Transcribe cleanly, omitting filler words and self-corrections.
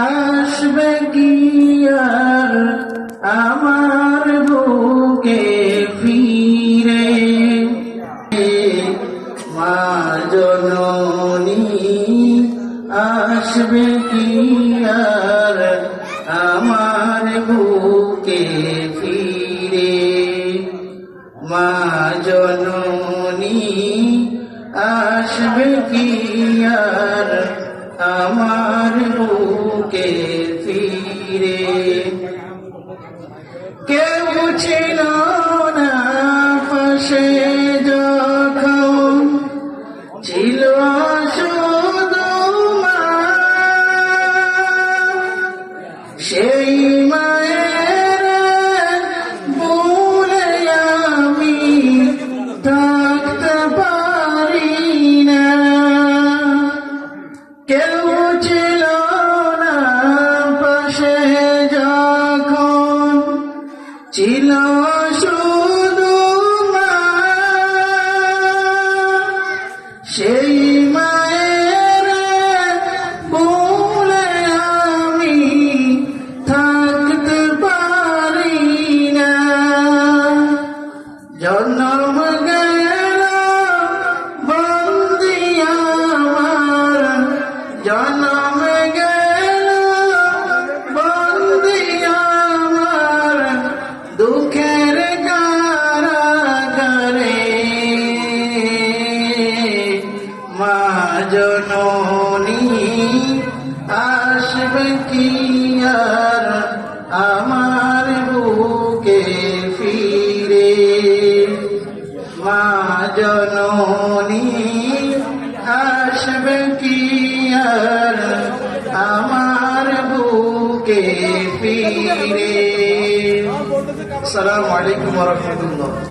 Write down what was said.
আসবে কি আর আমার বুকে ফিরে, মা জননী আসবে কি আর আমার বুকে ফিরে, মা জননী আসবে কি আর আমার বুকে ফিরে। কেউ ছিল না পাশে যখন, ছিল শুধু মা, সেই মায়ের ভুলে আমি থাকতে পারি না। কেউ ছিল না পাশে যখন, ছিল শুধু মা, সেই মায়ের ভুলে আমি থাকতে পারি না। জন্ম গেল বন্দি আমার, জন্ম গেল বন্দি আমার দুঃখের কারাগারে, মা জননী আসবে কি আর আমার বুকে ফিরে, মা জননী আসবে কি আর আমার বুকে ফিরে। আসসালামু আলাইকুম ওয়া রাহমাতুল্লাহ।